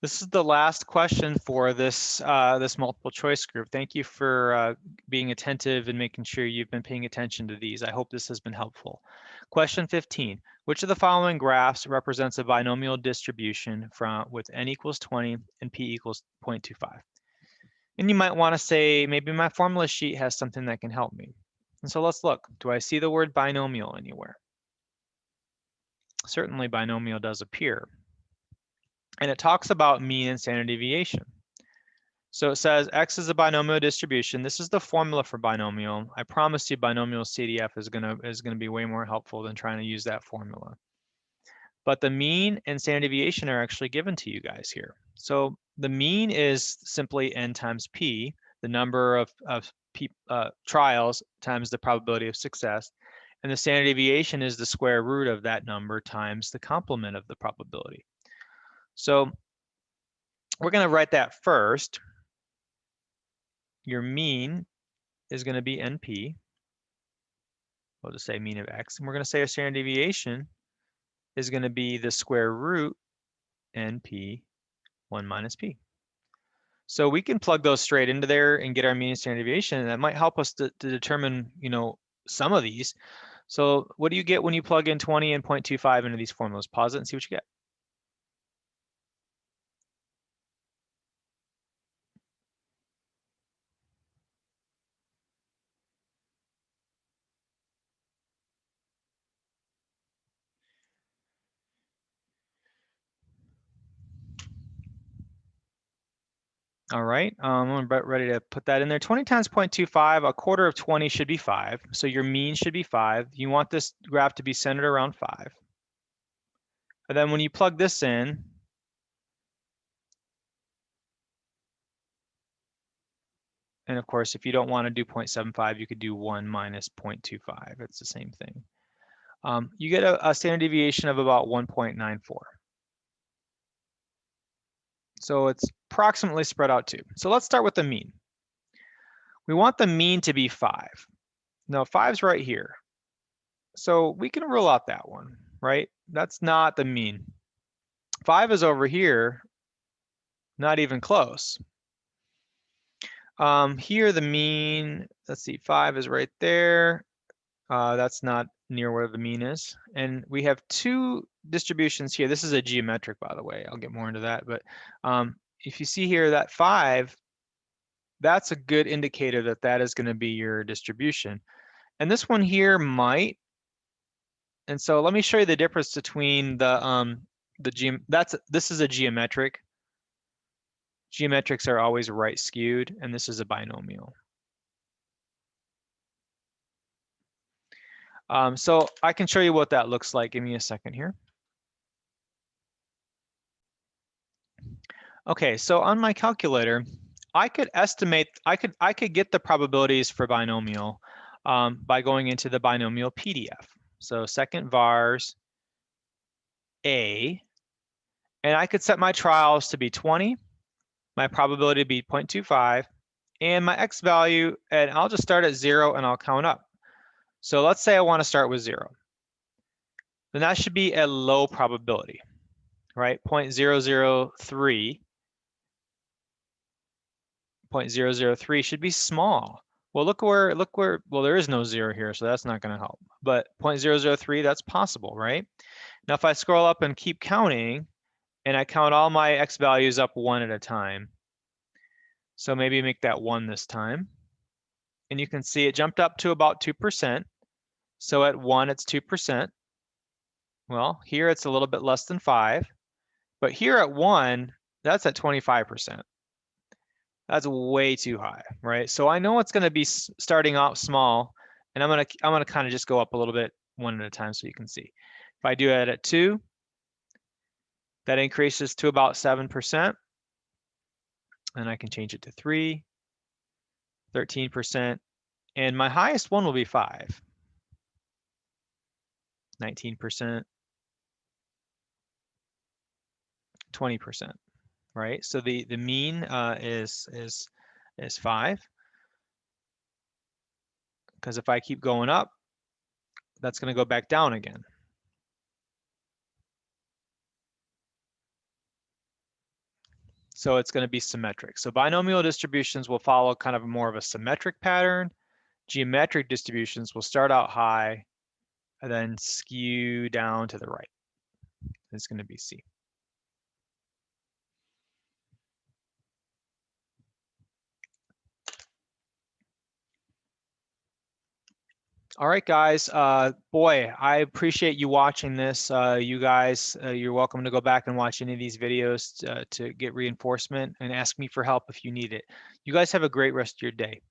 This is the last question for this this multiple choice group. Thank you for being attentive and making sure you've been paying attention to these. I hope this has been helpful. Question 15. Which of the following graphs represents a binomial distribution with n equals 20 and p equals 0.25? And you might want to say, maybe my formula sheet has something that can help me. And so let's look. Do I see the word binomial anywhere? Certainly binomial does appear. And it talks about mean and standard deviation. So it says X is a binomial distribution. This is the formula for binomial. I promise you binomial CDF is gonna be way more helpful than trying to use that formula. But the mean and standard deviation are actually given to you guys here. So the mean is simply n times p, the number of trials times the probability of success. And the standard deviation is the square root of that number times the complement of the probability. So we're going to write that first. Your mean is going to be NP. We'll just say mean of X. And we're going to say our standard deviation is going to be the square root NP 1 minus P. So we can plug those straight into there and get our mean and standard deviation. And that might help us to determine, some of these. So what do you get when you plug in 20 and 0.25 into these formulas? Pause it and see what you get. All right, I'm ready to put that in there. 20 times 0.25, a quarter of 20 should be 5. So your mean should be 5. You want this graph to be centered around 5. And then when you plug this in, and of course, if you don't want to do 0.75, you could do 1 minus 0.25. It's the same thing. You get a standard deviation of about 1.94. So it's approximately spread out too. So let's start with the mean. We want the mean to be 5. Now 5's right here. So we can rule out that one, right? That's not the mean. 5 is over here, not even close. Here the mean, let's see, 5 is right there. That's not near where the mean is. And we have two distributions here. This is a geometric, by the way. I'll get more into that. But if you see here that 5, that's a good indicator that that is going to be your distribution. And this one here might. And so let me show you the difference between this is a geometric. Geometrics are always right skewed, and this is a binomial. So I can show you what that looks like. Give me a second here. Okay, so on my calculator, I could estimate, I could get the probabilities for binomial by going into the Binomial Pdf. So second vars A, and I could set my trials to be 20, my probability to be 0.25, and my X value, and I'll just start at 0 and I'll count up. So let's say I want to start with 0. Then that should be a low probability, right? 0.003. 0.003 should be small. Well, look where, well, there is no 0 here, so that's not going to help. But 0.003, that's possible, right? Now, if I scroll up and keep counting, and I count all my X values up 1 at a time, so maybe make that 1 this time. And you can see it jumped up to about 2%. So at 1, it's 2%. Well, here it's a little bit less than 5. But here at 1, that's at 25%. That's way too high, right? So I know it's going to be starting out small, and I'm gonna kind of just go up a little bit 1 at a time so you can see. If I do it at 2, that increases to about 7%. And I can change it to 3, 13%, and my highest one will be 5, 19%, 20%, right? So the mean is 5, because if I keep going up, that's going to go back down again. So it's going to be symmetric. So binomial distributions will follow kind of more of a symmetric pattern. Geometric distributions will start out high and then skew down to the right. It's going to be C. All right, guys. Boy, I appreciate you watching this. You guys, you're welcome to go back and watch any of these videos to get reinforcement and ask me for help if you need it. You guys have a great rest of your day.